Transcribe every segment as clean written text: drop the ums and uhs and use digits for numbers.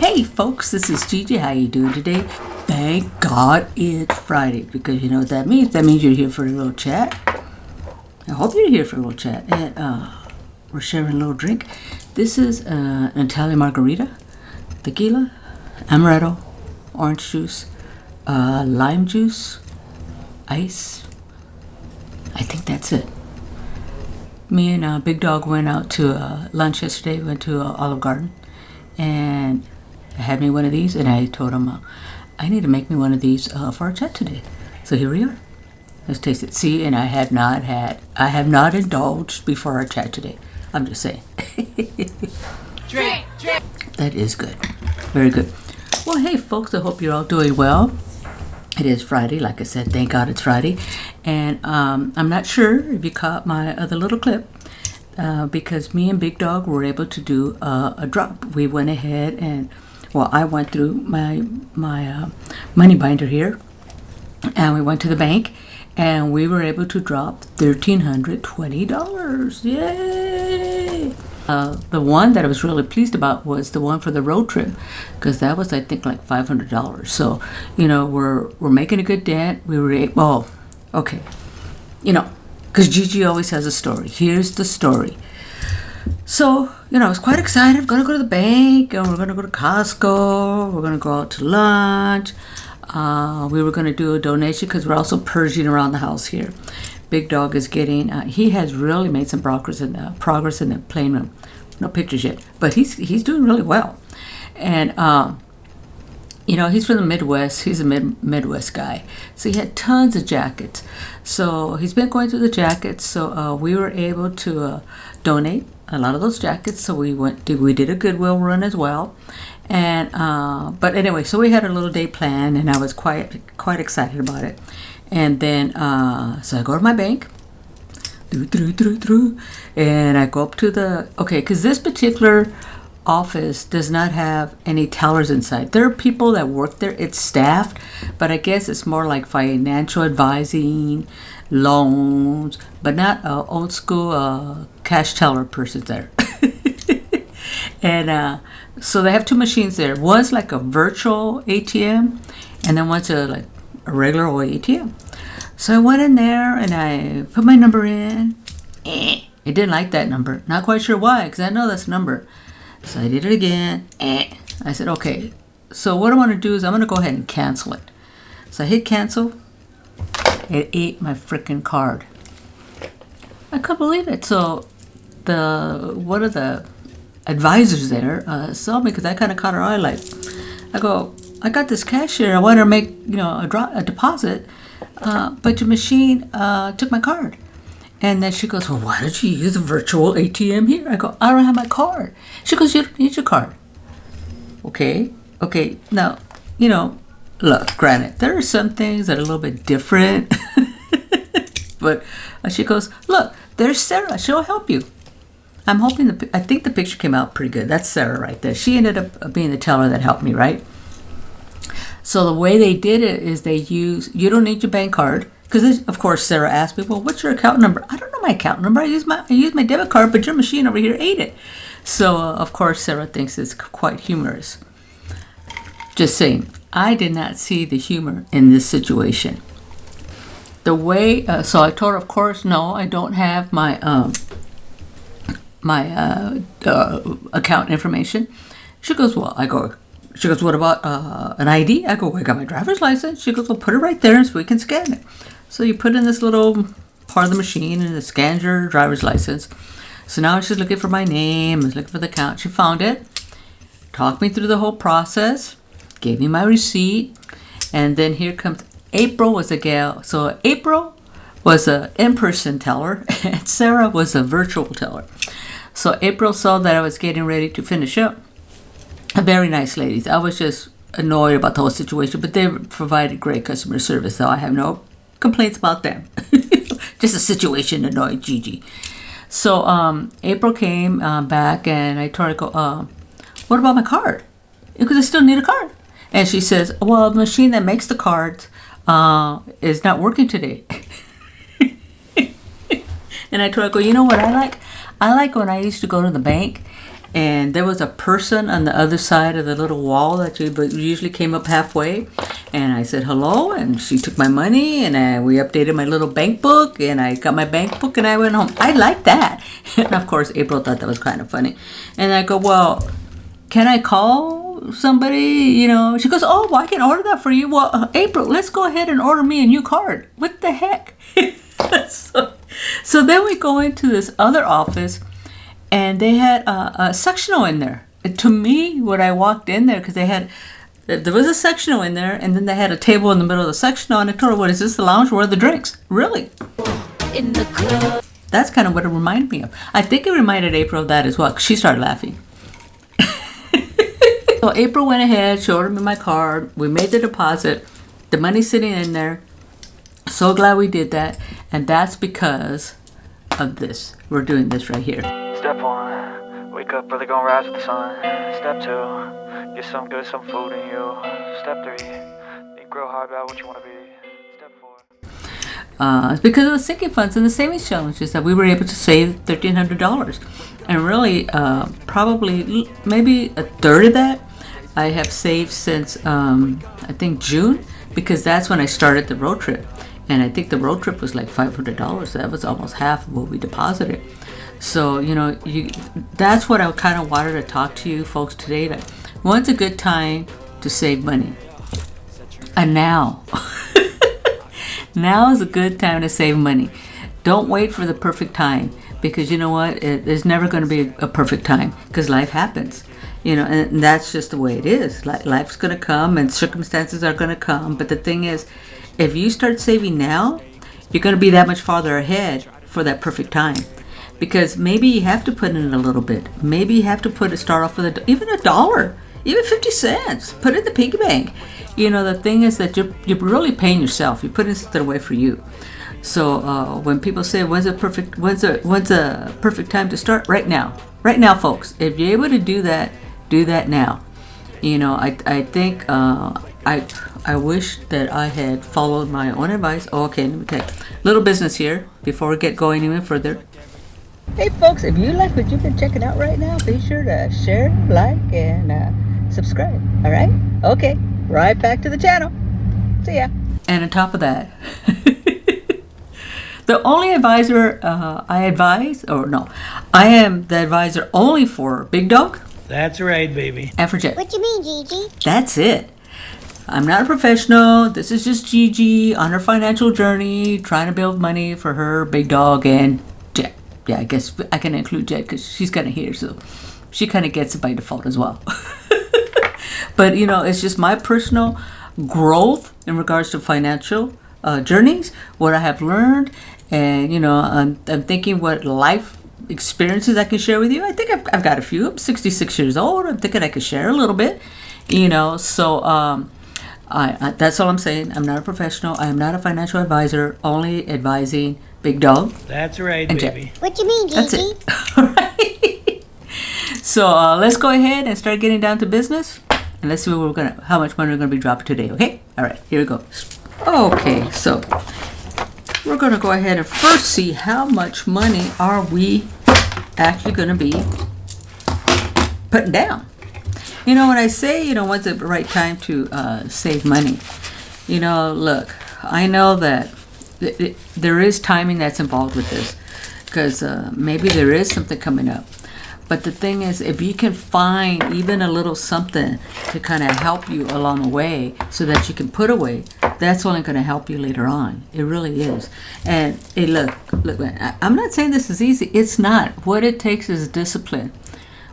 Hey folks, this is Gigi. How you doing today? Thank God it's Friday, because you know what that means? That means you're here for a little chat. I hope you're here for a little chat. And we're sharing a little drink. This is an Italian margarita, tequila, amaretto, orange juice, lime juice, ice. I think that's it. Me and Big Dog went out to lunch yesterday. Went to Olive Garden, and I had me one of these, and I told him I need to make me one of these for our chat today. So here we are. Let's taste it. See, and I have not indulged before our chat today. I'm just saying. Drink. That is good. Very good. Well, hey folks, I hope you're all doing well. It is Friday, like I said. Thank God it's Friday. And I'm not sure if you caught my other little clip, because me and Big Dog were able to do a drop. We went ahead and, well, I went through my money binder here, and we went to the bank, and we were able to drop $1,320. Yay! The one that I was really pleased about was the one for the road trip, because that was, I think, like $500. So, you know, we're making a good dent. We were okay, you know, because Gigi always has a story. Here's the story. So, you know, I was quite excited. I'm gonna go to the bank, and we're gonna go to Costco. We're gonna go out to lunch. We were gonna do a donation because we're also purging around the house here. Big Dog is getting, he has really made some progress in the plane room. No pictures yet, but he's doing really well. And, you know, he's from the Midwest. He's a Midwest guy. So he had tons of jackets. So he's been going through the jackets. So we were able to donate a lot of those jackets. So we did a Goodwill run as well. And, but anyway, so we had a little day planned, and I was quite excited about it. And then, so I go to my bank, and I go up to because this particular office does not have any tellers inside. There are people that work there. It's staffed, but I guess it's more like financial advising, loans, but not old school cash teller person there. And so they have two machines there. One's like a virtual ATM, and then one's a regular old ATM. So I went in there and I put my number in. It didn't like that number. Not quite sure why, because I know that's a number. So I did it again. I said, okay, so what I want to do is I'm going to go ahead and cancel it. So I hit cancel. It ate my freaking card. I couldn't believe it. So one of the advisors there saw me, because I kind of caught her eye. I go, I got this cash here. I want to make, you know, a deposit, but your machine took my card. And then she goes, well, why don't you use a virtual ATM here? I go, I don't have my card. She goes, you don't need your card. Okay. Now, you know, look, granted, there are some things that are a little bit different. But she goes, look, there's Sarah. She'll help you. I'm hoping I think the picture came out pretty good. That's Sarah right there. She ended up being the teller that helped me, right? So the way they did it is you don't need your bank card, because of course Sarah asked me, well, what's your account number? I don't know my account number. I use my debit card, but your machine over here ate it. So of course Sarah thinks it's quite humorous. Just saying, I did not see the humor in this situation. The way, so I told her, of course, no, I don't have my account information. She goes, what about an ID? I go, I got my driver's license. She goes, well, put it right there so we can scan it. So you put in this little part of the machine, and it scans your driver's license. So now she's looking for my name, is looking for the account. She found it, talked me through the whole process, gave me my receipt, and then here comes April was a gal. So April was an in-person teller, and Sarah was a virtual teller. So April saw that I was getting ready to finish up. Very nice ladies. I was just annoyed about the whole situation, but they provided great customer service, so I have no complaints about them. Just a situation annoyed Gigi. So April came back, and I told her, what about my card? Because I still need a card. And she says, well, the machine that makes the cards is not working today. And I told her, you know what I like? I like when I used to go to the bank and there was a person on the other side of the little wall that you usually came up halfway, and I said hello, and she took my money, and we updated my little bank book, and I got my bank book, and I went home. I liked that. And of course April thought that was kind of funny, and I go, well, can I call somebody? You know, she goes, oh, well, I can order that for you. Well, April, let's go ahead and order me a new card. What the heck? So then we go into this other office, and they had a sectional in there. And to me, when I walked in there, because there was a sectional in there, and then they had a table in the middle of the sectional, and I told her, what is this, the lounge? Where are the drinks? Really? In the club. That's kind of what it reminded me of. I think it reminded April of that as well, because she started laughing. So April went ahead, she ordered me my card, we made the deposit, the money's sitting in there. So glad we did that, and that's because of this. We're doing this right here. Step 1, wake up early, gonna rise with the sun. Step 2, get some food in you. Step 3, think real hard about what you want to be. Step 4. It's because of the sinking funds and the savings challenges that we were able to save $1,300. And really, probably maybe a third of that I have saved since, I think, June, because that's when I started the road trip. And I think the road trip was like $500. That was almost half of what we deposited. So, you know, that's what I kind of wanted to talk to you folks today. Like, when's a good time to save money? And now. Now is a good time to save money. Don't wait for the perfect time, because you know what? There's never going to be a perfect time, because life happens. You know, and that's just the way it is. Life's going to come and circumstances are going to come. But the thing is, if you start saving now, you're going to be that much farther ahead for that perfect time. Because maybe you have to put in a little bit. Maybe you have to start off with even $1, even 50 cents. Put it in the piggy bank. You know, the thing is that you're really paying yourself. You're putting something away for you. So when people say, when's a perfect time to start? Right now. Right now, folks. If you're able to do that now. You know, I think I wish that I had followed my own advice. Oh, okay, let me take a little business here before we get going even further. Hey folks, if you like what you've been checking out right now, be sure to share, like, and subscribe. All right? Okay, right back to the channel. See ya. And on top of that, the only advisor I am the advisor only for Big Dog. That's right, baby. And for Jet. What you mean, Gigi? That's it. I'm not a professional. This is just Gigi on her financial journey, trying to build money for her, Big Dog, and Jet. Yeah, I guess I can include Jet because she's kind of here, so she kind of gets it by default as well. But, you know, it's just my personal growth in regards to financial journeys, what I have learned, and, you know, I'm thinking what life experiences I can share with you. I think I've got a few. I'm 66 years old. I'm thinking I could share a little bit, you know, so I that's all I'm saying. I'm not a professional. I am not a financial advisor, only advising Big Dog. That's right, and baby. Jet. What you mean, Gigi? That's it. All right. So let's go ahead and start getting down to business, and let's see how much money we're gonna be dropping today. Okay. All right. Here we go. Okay. So we're gonna go ahead and first see how much money are we actually gonna be putting down. You know, when I say, you know, when's the right time to save money, you know, look, I know that there is timing that's involved with this, because maybe there is something coming up. But the thing is, if you can find even a little something to kind of help you along the way so that you can put away, that's only going to help you later on. It really is. And hey, look, man, I'm not saying this is easy. It's not. What it takes is discipline.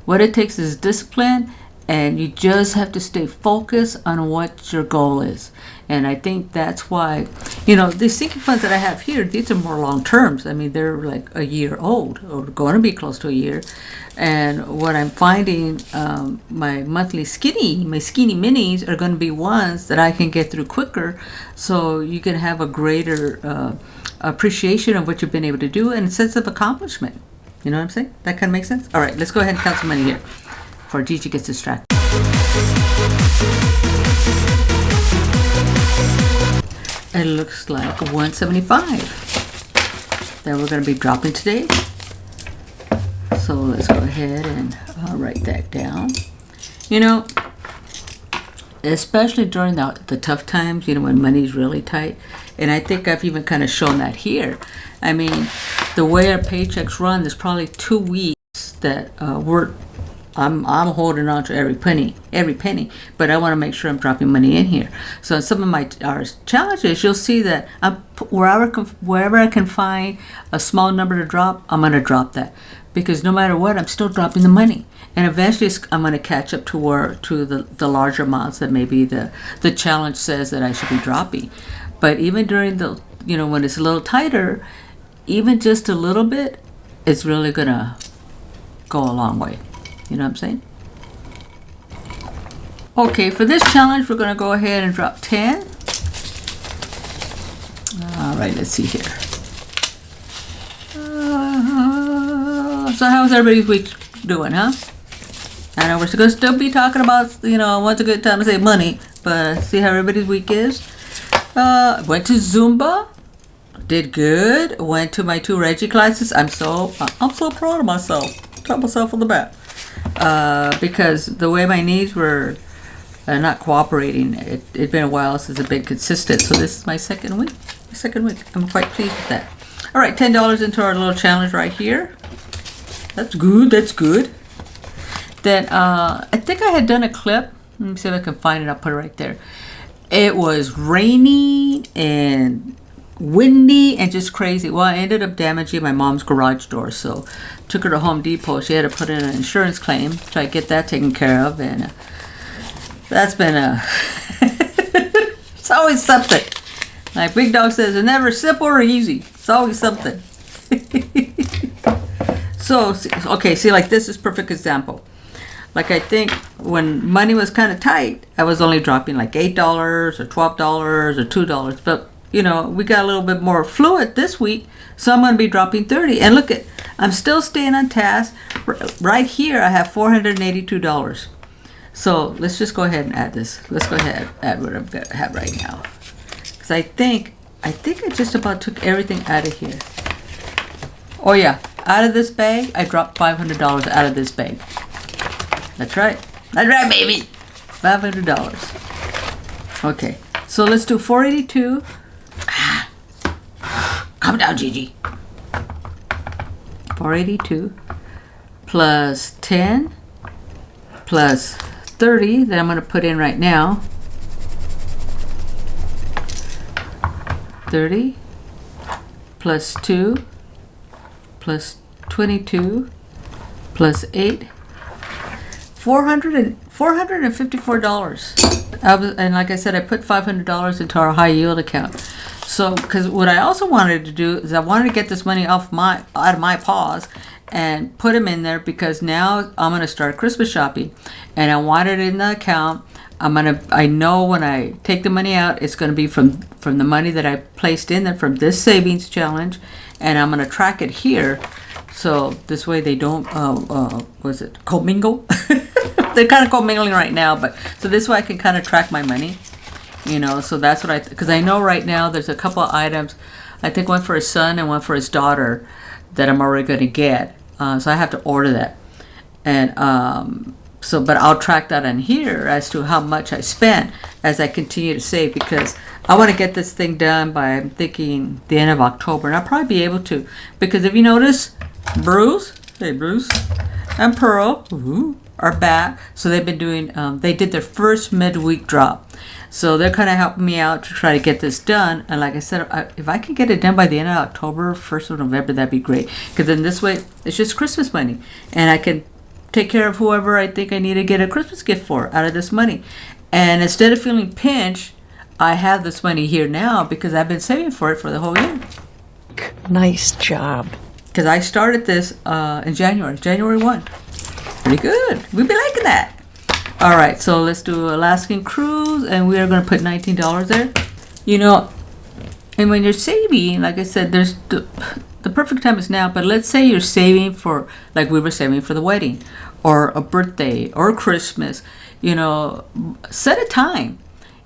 What it takes is discipline, and you just have to stay focused on what your goal is. And I think that's why, you know, these sinking funds that I have here, these are more long terms. I mean, they're like a year old, or going to be close to a year. And what I'm finding, my monthly skinny minis are going to be ones that I can get through quicker, so you can have a greater appreciation of what you've been able to do and a sense of accomplishment. You know what I'm saying? That kind of makes sense? All right, let's go ahead and count some money here before Gigi gets distracted. It looks like 175 that we're going to be dropping today. So let's go ahead and write that down. You know, especially during the tough times, you know, when money's really tight. And I think I've even kind of shown that here. I mean, the way our paychecks run, there's probably 2 weeks that I'm holding on to every penny, but I want to make sure I'm dropping money in here. So in some of our challenges, you'll see that wherever I can find a small number to drop, I'm going to drop that, because no matter what, I'm still dropping the money, and eventually I'm going to catch up to the larger amounts that maybe the challenge says that I should be dropping. But even during the, you know, when it's a little tighter, even just a little bit, it's really going to go a long way. You know what I'm saying? Okay, for this challenge, we're going to go ahead and drop 10. All right, let's see here. So how's everybody's week doing, huh? I know we're going to still be talking about, you know, what's a good time to save money, but see how everybody's week is. Went to Zumba. Did good. Went to my 2 Reggie classes. I'm so proud of myself. Pat myself on the back. Because the way my knees were not cooperating, it'd been a while since I've been consistent. So this is my second week. I'm quite pleased with that. All right, $10 into our little challenge right here. That's good. Then I think I had done a clip. Let me see if I can find it. I'll put it right there. It was raining and windy and just crazy. Well, I ended up damaging my mom's garage door, so took her to Home Depot. She had to put in an insurance claim, try to get that taken care of, and that's been it's always something. Like Big Dog says, it's never simple or easy. It's always something. So, okay, see, like this is perfect example. Like I think when money was kind of tight, I was only dropping like $8 or $12 or $2, but you know, we got a little bit more fluid this week, so I'm going to be dropping 30. And look I'm still staying on task. Right here, I have $482. So let's just go ahead and add this. Let's go ahead and add what I'm going to have right now. Because I think I just about took everything out of here. Oh yeah, out of this bag, I dropped $500 out of this bag. That's right, baby. $500. Okay, so let's do 482. Calm down, Gigi. 482 plus 10 plus 30 that I'm going to put in right now. 30 plus 2 plus 22 plus 8. $454. And like I said, I put $500 into our high yield account. So, because what I also wanted to do is I wanted to get this money out of my paws and put them in there, because now I'm going to start Christmas shopping, and I want it in the account. I know when I take the money out, it's going to be from the money that I placed in there from this savings challenge, and I'm going to track it here. So this way they don't, commingle? They're kind of commingling right now, but so this way I can kind of track my money, you know. So that's what because I know right now there's a couple of items, I think one for his son and one for his daughter, that I'm already going to get. So I have to order that, and but I'll track that on here as to how much I spent as I continue to save, because I want to get this thing done by, I'm thinking, the end of October, and I'll probably be able to, because if you notice, Bruce and Pearl are back. So they've been doing, they did their first midweek drop. So they're kind of helping me out to try to get this done. And like I said, if I can get it done by the end of October, 1st of November, that'd be great. Because then this way, it's just Christmas money. And I can take care of whoever I think I need to get a Christmas gift for out of this money. And instead of feeling pinched, I have this money here now because I've been saving for it for the whole year. Nice job. Because I started this in January 1. Pretty good. We've been liking that. All right, so let's do Alaskan cruise, and we are going to put $19 there. You know, and when you're saving, like I said, there's the perfect time is now, but let's say you're saving for, like we were saving for the wedding or a birthday or Christmas, you know, set a time.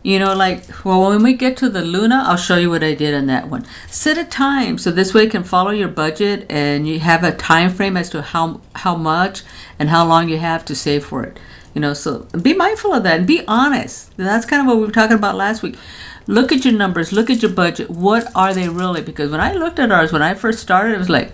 You know, like, well, when we get to the Luna, I'll show you what I did on that one. Set a time so this way you can follow your budget and you have a time frame as to how much and how long you have to save for it. You know, so be mindful of that and be honest. That's kind of what we were talking about last week. Look at your numbers, look at your budget. What are they really? Because when I looked at ours, when I first started, it was like,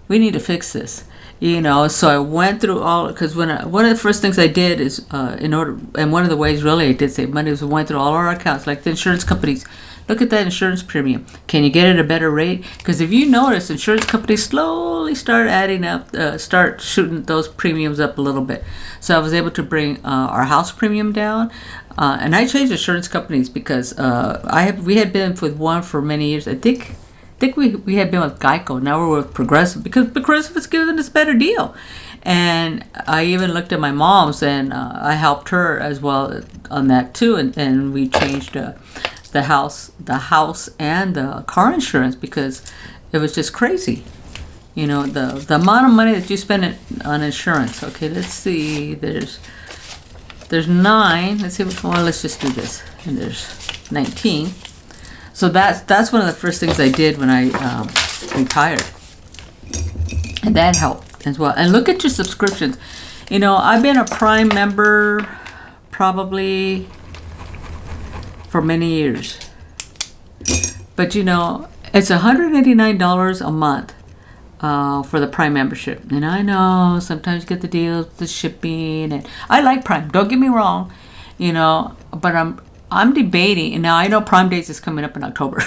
we need to fix this. You know, so I went through all, because one of the first things I did is, in order, and one of the ways really I did save money was I went through all our accounts, like the insurance companies. Look at that insurance premium. Can you get it at a better rate? Because if you notice, insurance companies slowly start adding up, start shooting those premiums up a little bit. So I was able to bring our house premium down. And I changed insurance companies because we had been with one for many years. I think we had been with Geico. Now we're with Progressive because Progressive is giving us a better deal. And I even looked at my mom's and I helped her as well on that too. And we changed the house and the car insurance because it was just crazy. You know, the amount of money that you spend on insurance. Okay, let's see. There's 9. Let's see which one. Let's just do this. And there's 19. So that's one of the first things I did when I retired, and that helped as well. And look at your subscriptions. You know, I've been a Prime member probably for many years, but you know, it's $189 a month for the Prime membership. And I know sometimes you get the deals, the shipping, and I like Prime. Don't get me wrong, you know, but I'm debating, and now I know Prime Days is coming up in October.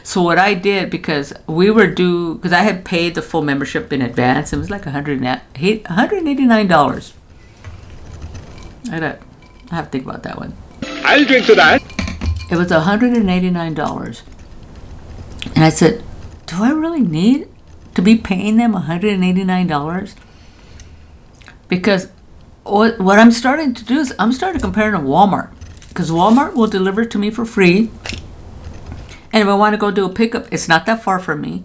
So what I did, because I had paid the full membership in advance, it was like $189. I have to think about that one. I'll drink to that. It was $189. And I said, do I really need to be paying them $189? Because what I'm starting to do is I'm starting to compare to Walmart, because Walmart will deliver to me for free, and if I want to go do a pickup, it's not that far from me.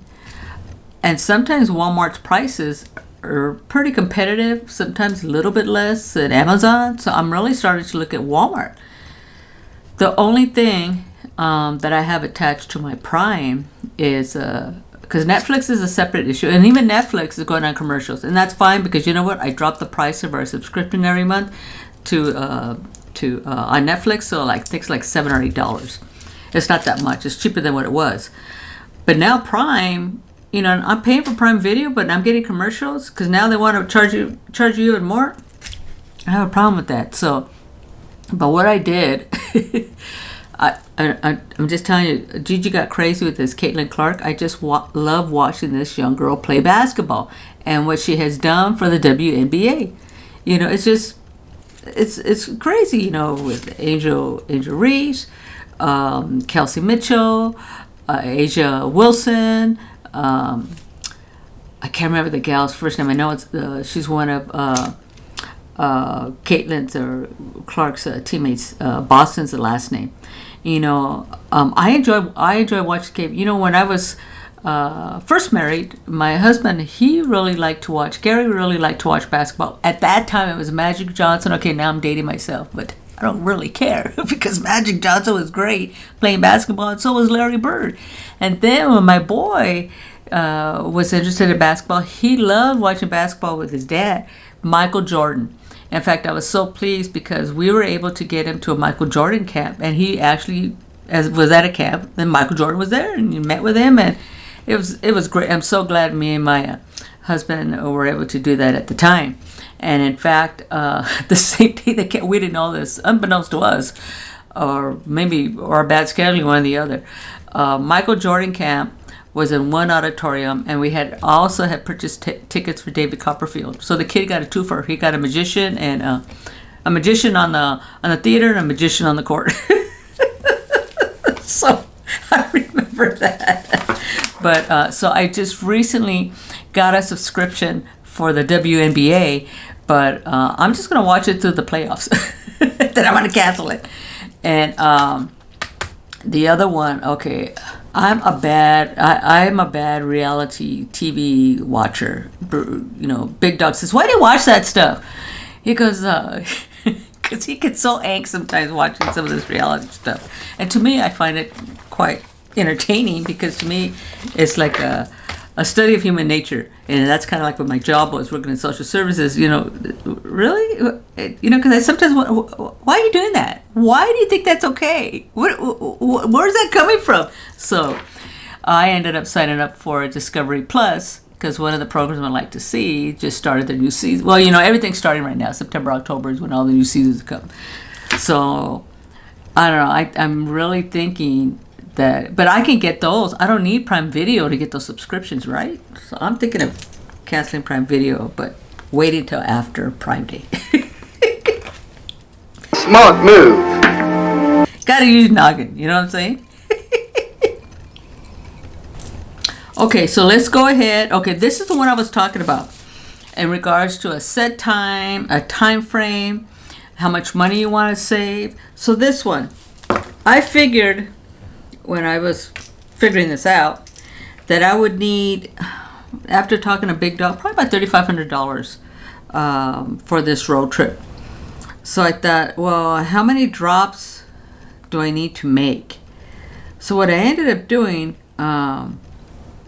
And sometimes Walmart's prices are pretty competitive, sometimes a little bit less than Amazon. So I'm really starting to look at Walmart. The only thing that I have attached to my Prime is because Netflix is a separate issue, and even Netflix is going on commercials, and that's fine because you know what? I dropped the price of our subscription every month to on Netflix, so like things like $7 or $8. It's not that much. It's cheaper than what it was. But now Prime, you know, I'm paying for Prime Video, but I'm getting commercials because now they want to charge you even more. I have a problem with that. So, but what I did. I'm just telling you, Gigi got crazy with this, Caitlin Clark. I just love watching this young girl play basketball and what she has done for the WNBA. You know, it's crazy. You know, with Angel Reese, Kelsey Mitchell, Asia Wilson. I can't remember the gal's first name. I know it's she's one of Caitlin's or Clark's teammates. Boston's the last name. You know, I enjoy watching game. You know, when I was first married, my husband, Gary really liked to watch basketball. At that time, it was Magic Johnson. Okay, now I'm dating myself, but I don't really care because Magic Johnson was great playing basketball, and so was Larry Bird. And then when my boy was interested in basketball, he loved watching basketball with his dad, Michael Jordan. In fact, I was so pleased because we were able to get him to a Michael Jordan camp, and he actually was at a camp, and Michael Jordan was there, and you met with him, and it was great. I'm so glad me and my husband were able to do that at the time. And in fact, the same day they came, we didn't know this, unbeknownst to us, or bad scheduling, one or the other. Michael Jordan camp was in one auditorium, and we also had purchased tickets for David Copperfield. So the kid got a twofer. He got a magician and a magician on the theater and a magician on the court. So I remember that. But so I just recently got a subscription for the WNBA, but I'm just gonna watch it through the playoffs. Then I'm gonna cancel it. And the other one, okay. I'm a bad reality TV watcher. You know, Big Dog says, "Why do you watch that stuff?" He goes, because he gets so angst sometimes watching some of this reality stuff. And to me, I find it quite entertaining because to me, it's like a study of human nature. And that's kind of like what my job was, working in social services. You know, really? You know, because I sometimes why are you doing that? Why do you think that's okay? Where's that coming from? So I ended up signing up for Discovery Plus because one of the programs I like to see just started their new season. Well, you know, everything's starting right now. September, October is when all the new seasons come. So I don't know. I'm really thinking that, but I can get those. I don't need Prime Video to get those subscriptions, right? So I'm thinking of canceling Prime Video, but waiting till after Prime Day. Smart move. Gotta use noggin, you know what I'm saying? Okay, so let's go ahead. Okay, this is the one I was talking about in regards to a set time, a time frame, how much money you want to save. So this one, I figured when I was figuring this out that I would need, after talking to Big Dog, probably about $3,500 for this road trip. So I thought, well, how many drops do I need to make? So what I ended up doing,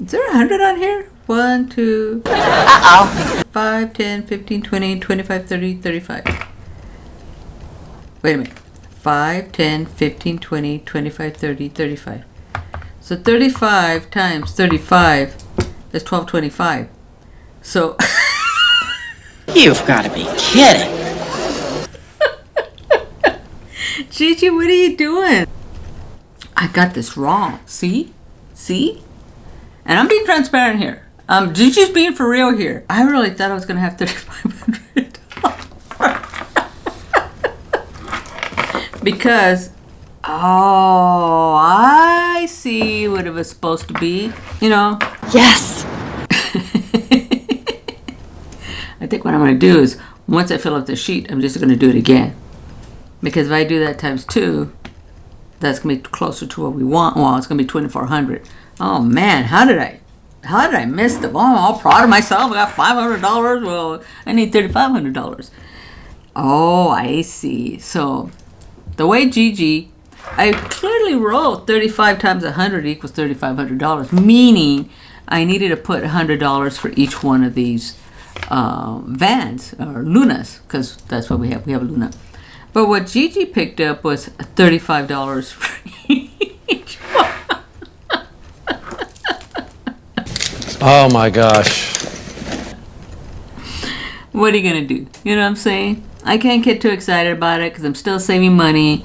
is there 100 on here? 1, 2, 5, 10, 15, 20, 25, 30, 35. Wait a minute. 5, 10, 15, 20, 25, 30, 35. So 35 times 35 is 1225. So You've got to be kidding. Gigi, what are you doing? I got this wrong. See? See? And I'm being transparent here. Gigi's being for real here. I really thought I was going to have $3,500. Because, oh, I see what it was supposed to be. You know? Yes. I think what I'm going to do is, once I fill up the sheet, I'm just going to do it again. Because if I do that times 2, that's going to be closer to what we want. Well, it's going to be 2,400. Oh, man, how did I miss the ball? I'm all proud of myself. I got $500. Well, I need $3,500. Oh, I see. So the way Gigi, I clearly wrote 35 times 100 equals $3,500, meaning I needed to put $100 for each one of these vans or Lunas, because that's what we have. We have a Luna. But what Gigi picked up was $35 for each one. Oh my gosh. What are you going to do? You know what I'm saying? I can't get too excited about it because I'm still saving money.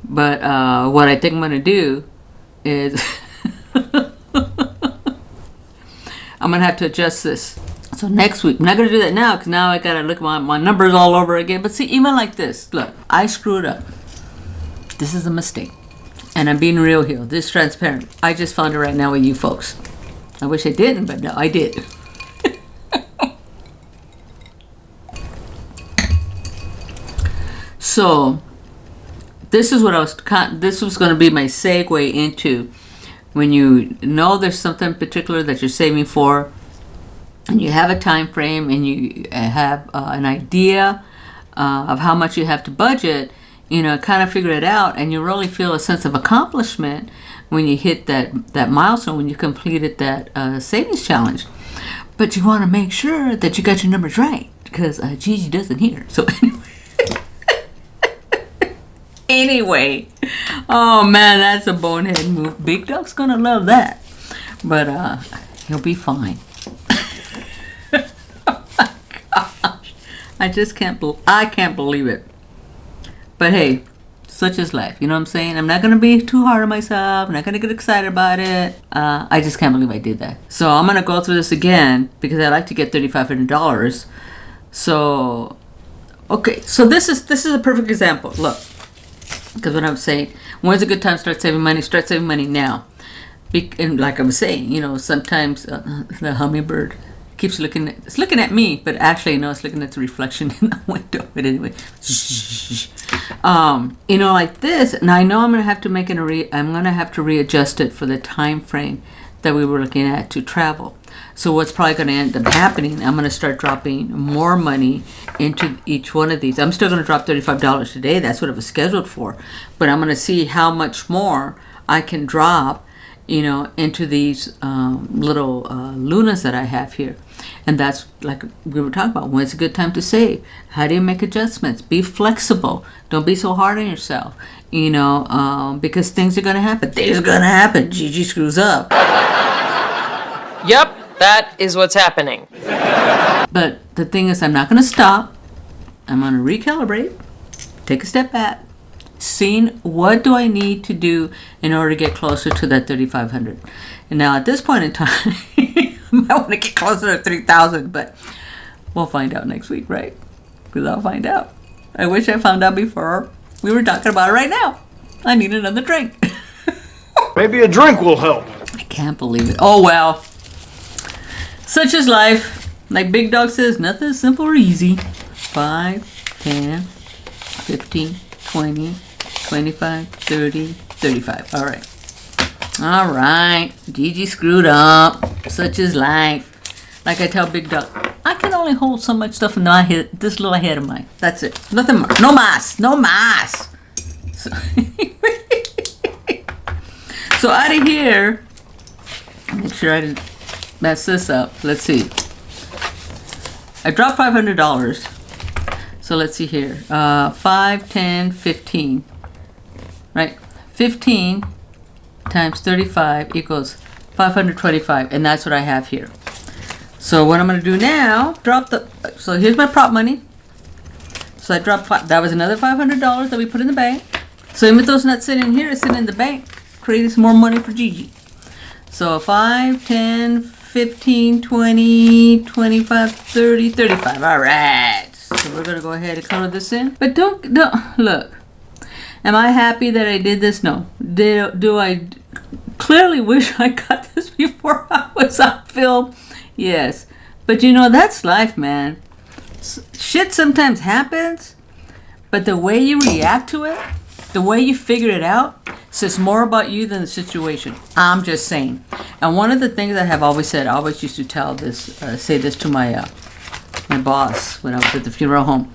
But what I think I'm going to do is I'm going to have to adjust this. So next week, I'm not going to do that now because now I got to look at my numbers all over again. But see, even like this, look, I screwed up. This is a mistake. And I'm being real here. This is transparent. I just found it right now with you folks. I wish I didn't, but no, I did. So this is what this was going to be my segue into when you know there's something particular that you're saving for, and you have a time frame, and you have an idea of how much you have to budget. You know, kind of figure it out, and you really feel a sense of accomplishment when you hit that milestone, when you completed that savings challenge. But you want to make sure that you got your numbers right, because Gigi doesn't hear. So anyway, oh man, that's a bonehead move. Big Dog's gonna love that, but he'll be fine. Oh my gosh, I just can't believe it. But hey, such is life. You know what I'm saying? I'm not going to be too hard on myself. I'm not going to get excited about it. I just can't believe I did that. So I'm going to go through this again because I like to get $3,500. So, okay. So this is a perfect example. Look, because what I'm saying, when's a good time to start saving money? Start saving money now. And like I was saying, you know, sometimes the hummingbird keeps looking at me, but actually, no, it's looking at the reflection in the window. But anyway, you know, like this. And I know I'm gonna have to I'm gonna have to readjust it for the time frame that we were looking at to travel. So what's probably going to end up happening, I'm going to start dropping more money into each one of these. I'm still going to drop $35 today. That's what it was scheduled for. But I'm going to see how much more I can drop, into these little lunas that I have here. And that's like we were talking about. When's a good time to save? How do you make adjustments? Be flexible. Don't be so hard on yourself, because things are going to happen. Things are going to happen. Gigi screws up. Yep, that is what's happening. But the thing is, I'm not going to stop. I'm going to recalibrate, take a step back, seeing what do I need to do in order to get closer to that 3,500. And now at this point in time, I want to get closer to 3,000, but we'll find out next week, right? Because I'll find out. I wish I found out before we were talking about it right now. I need another drink. Maybe a drink will help. I can't believe it. Oh, well. Such is life. Like Big Dog says, nothing is simple or easy. 5, 10, 15, 20, 25, 30, 35. All right. All right. Gigi screwed up. Such is life. Like I tell Big Dog, I can only hold so much stuff in my head, this little head of mine. That's it. Nothing more. No más. No más. So, so out of here, make sure I didn't mess this up. Let's see. I dropped $500. So let's see here. 5, 10, 15. Right? 15 times 35 equals 525. And that's what I have here. So what I'm going to do now, so here's my prop money. So I dropped, that was another $500 that we put in the bank. So even though it's not sitting here, it's sitting in the bank, creating some more money for Gigi. So 5, 10, 15, 20, 25, 30, 35. All right. So we're going to go ahead and color this in. But don't look. Am I happy that I did this? No. Do I clearly wish I got this before I was on film? Yes. But that's life, man. Shit sometimes happens, but the way you react to it, the way you figure it out, says more about you than the situation. I'm just saying. And one of the things I have always said, I always used to say this to my boss when I was at the funeral home.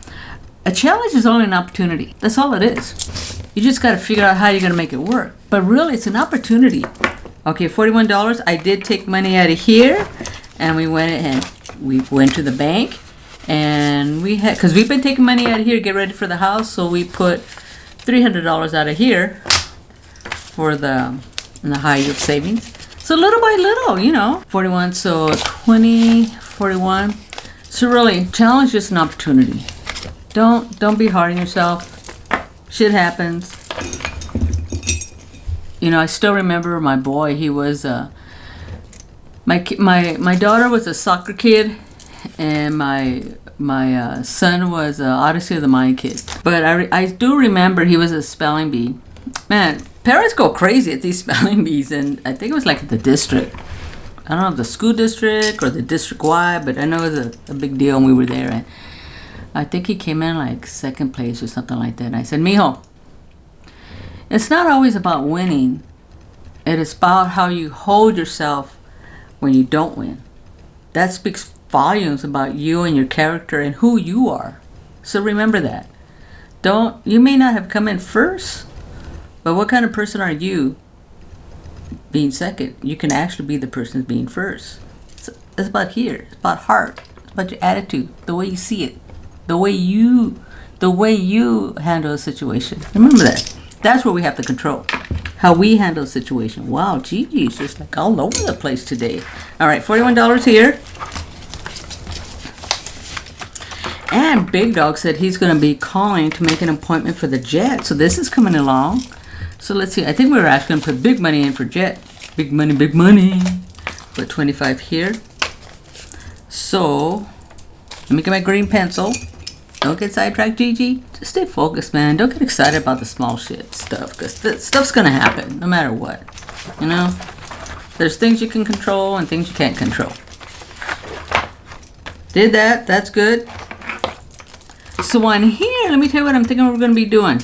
A challenge is only an opportunity. That's all it is. You just got to figure out how you're going to make it work. But really, it's an opportunity. Okay, $41. I did take money out of here, and we went to the bank, and we had, because we've been taking money out of here to get ready for the house, so we put $300 out of here for the high yield savings. So little by little, 41, so 20, 41. So really, challenge is an opportunity. Don't be hard on yourself. Shit happens. I still remember my boy. He was my daughter was a soccer kid, and my son was a Odyssey of the Mind kid. But I do remember he was a spelling bee. Man, parents go crazy at these spelling bees, and I think it was like the district. I don't know if the school district or the district-wide, but I know it was a big deal when we were there. And I think he came in like second place or something like that. And I said, Mijo, it's not always about winning. It is about how you hold yourself when you don't win. That speaks volumes about you and your character and who you are. So remember that. You may not have come in first, but what kind of person are you being second? You can actually be the person being first. It's about here. It's about heart. It's about your attitude, the way you see it, the way you handle a situation. Remember that. That's where we have to control. How we handle a situation. Wow, Gigi's just like all over the place today. All right, $41 here. And Big Dog said he's going to be calling to make an appointment for the jet. So this is coming along. So let's see. I think we were actually going to put big money in for jet. Big money, big money. Put 25 here. So let me get my green pencil. Don't get sidetracked, Gigi. Just stay focused, man. Don't get excited about the small shit stuff, because stuff's going to happen no matter what. There's things you can control and things you can't control. Did that. That's good. So on here, let me tell you what I'm thinking we're going to be doing.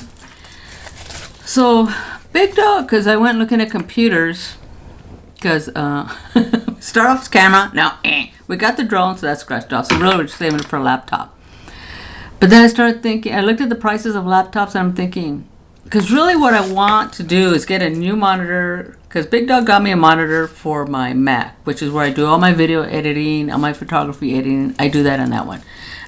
So, Big Dog, because I went looking at computers, because start off camera. No, we got the drone, so that's scratched off. So really, we're just saving it for a laptop. But then I started thinking. I looked at the prices of laptops, and I'm thinking, because really, what I want to do is get a new monitor. Because Big Dog got me a monitor for my Mac, which is where I do all my video editing, all my photography editing. I do that on that one.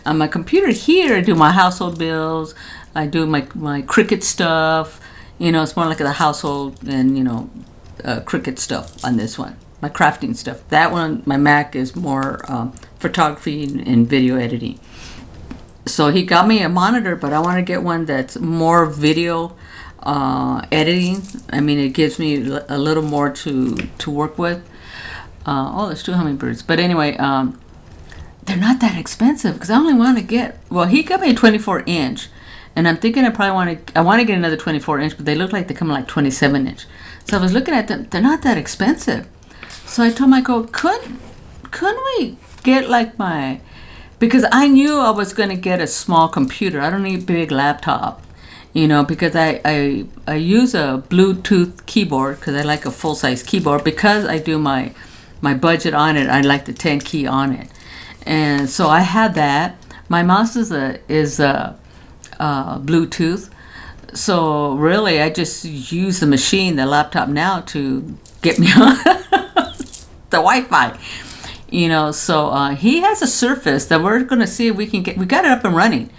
On my computer here, I do my household bills. I do my Cricut stuff. You know, it's more like the household and, Cricut stuff on this one. My crafting stuff. That one, my Mac, is more photography and video editing. So he got me a monitor, but I want to get one that's more video editing. I mean, it gives me a little more to work with. There's 2 hummingbirds. But anyway, they're not that expensive because I only want to get. Well, he got me a 24-inch, and I'm thinking I want to get another 24-inch, but they look like they come like 27-inch. So I was looking at them. They're not that expensive. So I told Michael, couldn't we get like because I knew I was going to get a small computer. I don't need a big laptop. Because I use a Bluetooth keyboard because I like a full-size keyboard. Because I do my budget on it, I like the 10 key on it. And so I had that. My mouse is Bluetooth. So really, I just use the laptop now to get me on the Wi-Fi. So he has a Surface that we're going to see if we can get. We got it up and running.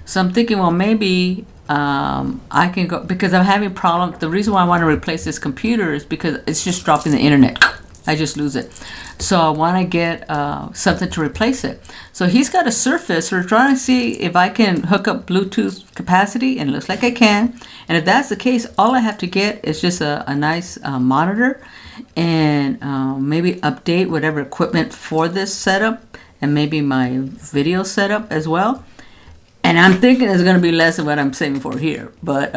So I'm thinking, well, maybe I can go, because I'm having problems. The reason why I want to replace this computer is because it's just dropping the internet. I just lose it. So I want to get something to replace it. So he's got a Surface. We're trying to see if I can hook up Bluetooth capacity, and it looks like I can. And if that's the case, all I have to get is just a nice monitor, and maybe update whatever equipment for this setup, and maybe my video setup as well. And I'm thinking it's going to be less than what I'm saving for here. But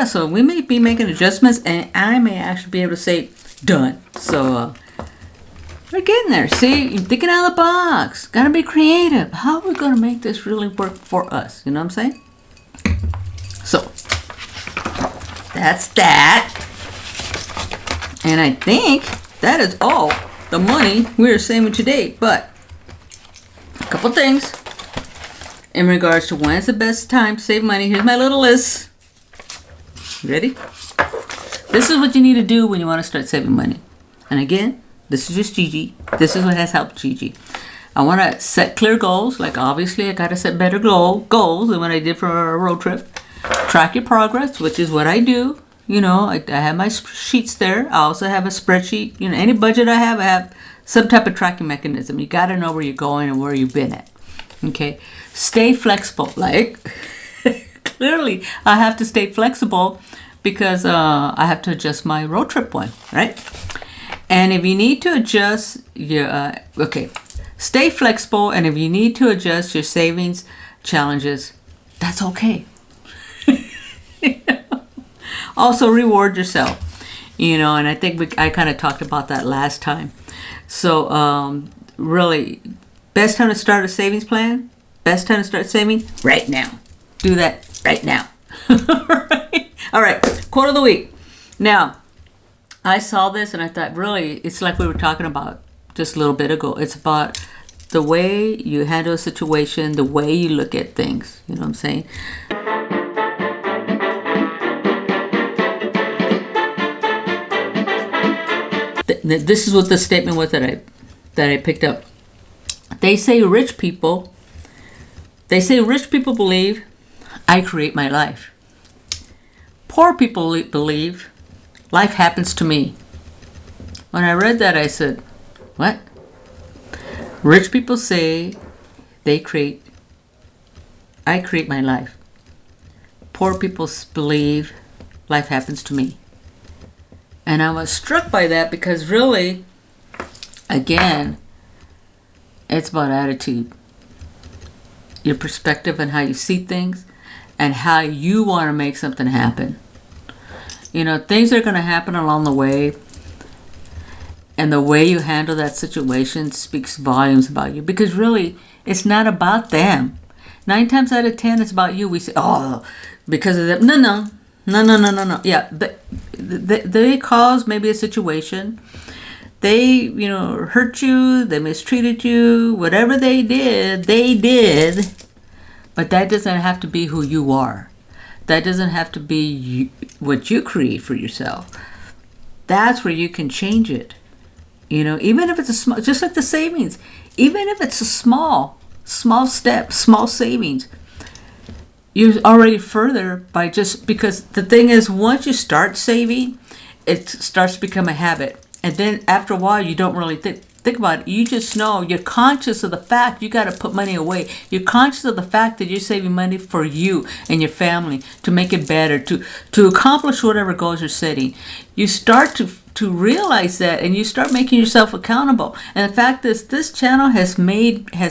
so we may be making adjustments, and I may actually be able to say done. So we're getting there. See, you're thinking out of the box. Got to be creative. How are we going to make this really work for us? You know what I'm saying? So that's that. And I think that is all the money we're saving today. But a couple things. In regards to when's the best time to save money, here's my little list. Ready? This is what you need to do when you want to start saving money. And again, this is just Gigi. This is what has helped Gigi. I want to set clear goals. Like obviously, I got to set better goals than what I did for a road trip. Track your progress, which is what I do. I have my sheets there. I also have a spreadsheet. Any budget I have some type of tracking mechanism. You got to know where you're going and where you've been at. Okay, stay flexible. Like clearly, I have to stay flexible because I have to adjust my road trip one, right? And if you need to adjust your stay flexible. And if you need to adjust your savings challenges, that's okay. Also, reward yourself. And I think I kind of talked about that last time. So really. Best time to start a savings plan? Best time to start saving? Right now. Do that right now. All right. Quote of the week. Now, I saw this and I thought, really, it's like we were talking about just a little bit ago. It's about the way you handle a situation, the way you look at things. You know what I'm saying? This is what the statement was that I picked up. They say rich people believe I create my life. Poor people believe life happens to me. When I read that, I said, what? Rich people say I create my life. Poor people believe life happens to me. And I was struck by that because really, again, it's about attitude, your perspective and how you see things, and how you want to make something happen. Things are going to happen along the way, and the way you handle that situation speaks volumes about you. Because really, it's not about them. 9 times out of 10, it's about you. We say, oh, because of them. No. Yeah, they cause maybe a situation. They, hurt you, they mistreated you, whatever they did. But that doesn't have to be who you are. That doesn't have to be what you create for yourself. That's where you can change it. Even if it's a small, just like the savings, even if it's a small step, small savings, you're already further because the thing is, once you start saving, it starts to become a habit. And then after a while, you don't really think about it. You just know, you're conscious of the fact you got to put money away. You're conscious of the fact that you're saving money for you and your family to make it better, to accomplish whatever goals you're setting. You start to realize that, and you start making yourself accountable. And the fact is, this channel has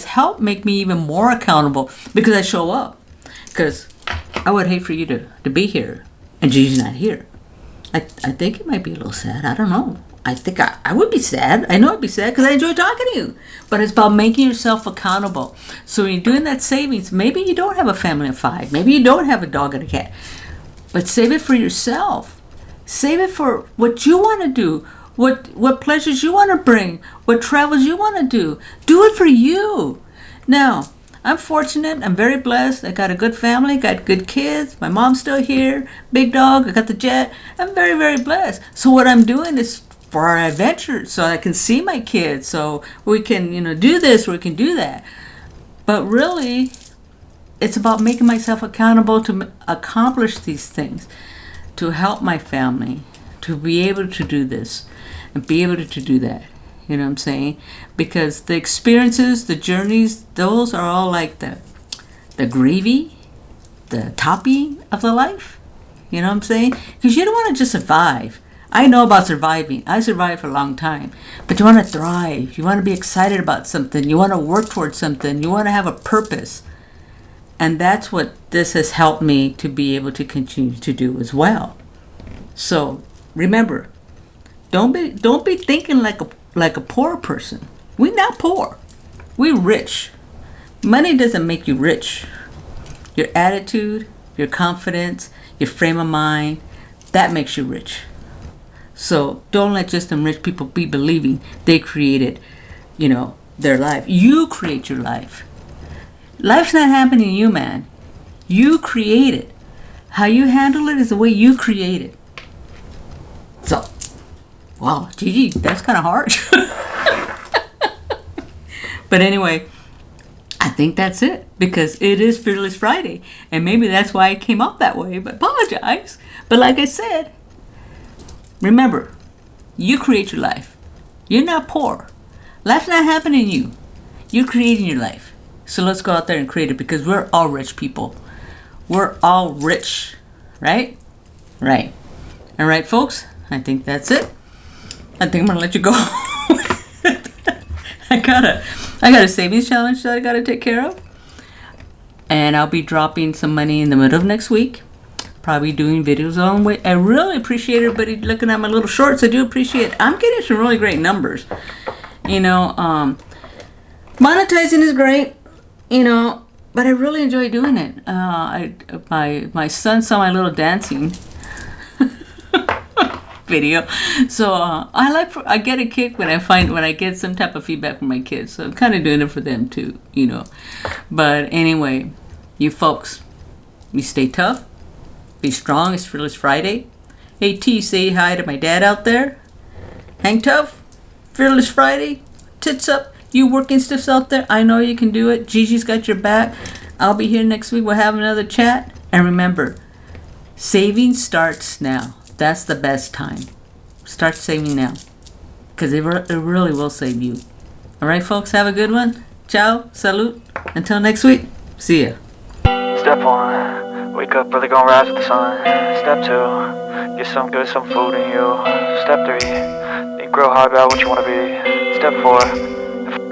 helped make me even more accountable because I show up. Because I would hate for you to be here and Gigi's not here. I think it might be a little sad. I don't know. I think I would be sad. I know I'd be sad because I enjoy talking to you. But it's about making yourself accountable. So when you're doing that savings, maybe you don't have a family of 5. Maybe you don't have a dog and a cat. But save it for yourself. Save it for what you want to do. What pleasures you want to bring. What travels you want to do. Do it for you. Now, I'm fortunate. I'm very blessed. I got a good family. Got good kids. My mom's still here. Big dog. I got the jet. I'm very, very blessed. So what I'm doing is for our adventure, so I can see my kids, so we can, do this, we can do that. But really, it's about making myself accountable to accomplish these things, to help my family, to be able to do this, and be able to do that. You know what I'm saying? Because the experiences, the journeys, those are all like the gravy, the topping of the life. You know what I'm saying? Because you don't want to just survive. I know about surviving. I survived for a long time. But you want to thrive. You want to be excited about something. You want to work towards something. You want to have a purpose. And that's what this has helped me to be able to continue to do as well. So remember, don't be thinking like a poor person. We're not poor. We're rich. Money doesn't make you rich. Your attitude, your confidence, your frame of mind, that makes you rich. So don't let just them rich people be believing they created, their life. You create your life. Life's not happening to you, man. You create it. How you handle it is the way you create it. So, wow, Gigi, that's kind of harsh. But anyway, I think that's it because it is Fearless Friday. And maybe that's why it came up that way, but apologize. But like I said, remember, you create your life. You're not poor. Life's not happening to you. You're creating your life. So let's go out there and create it because we're all rich people. We're all rich, right? Right. All right, folks, I think that's it. I think I'm going to let you go. I got a savings challenge that I got to take care of. And I'll be dropping some money in the middle of next week. Probably doing videos along the way. I really appreciate everybody looking at my little shorts. I do appreciate it. I'm getting some really great numbers. Monetizing is great, but I really enjoy doing it. My son saw my little dancing video, so I get a kick when I get some type of feedback from my kids. So I'm kind of doing it for them too, But anyway, you folks, you stay tough. Be strong. It's Fearless Friday. Hey T, say hi to my dad out there. Hang tough. Fearless Friday. Tits up. You working stiffs out there. I know you can do it. Gigi's got your back. I'll be here next week. We'll have another chat. And remember, saving starts now. That's the best time. Start saving now. Because it really will save you. All right, folks. Have a good one. Ciao. Salute. Until next week. See ya. Step 1. Wake up early, gonna rise with the sun. Step 2, get some food in you. Step 3, think real hard about what you wanna be. Step 4,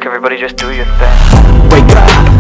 everybody just do your thing. Wake up.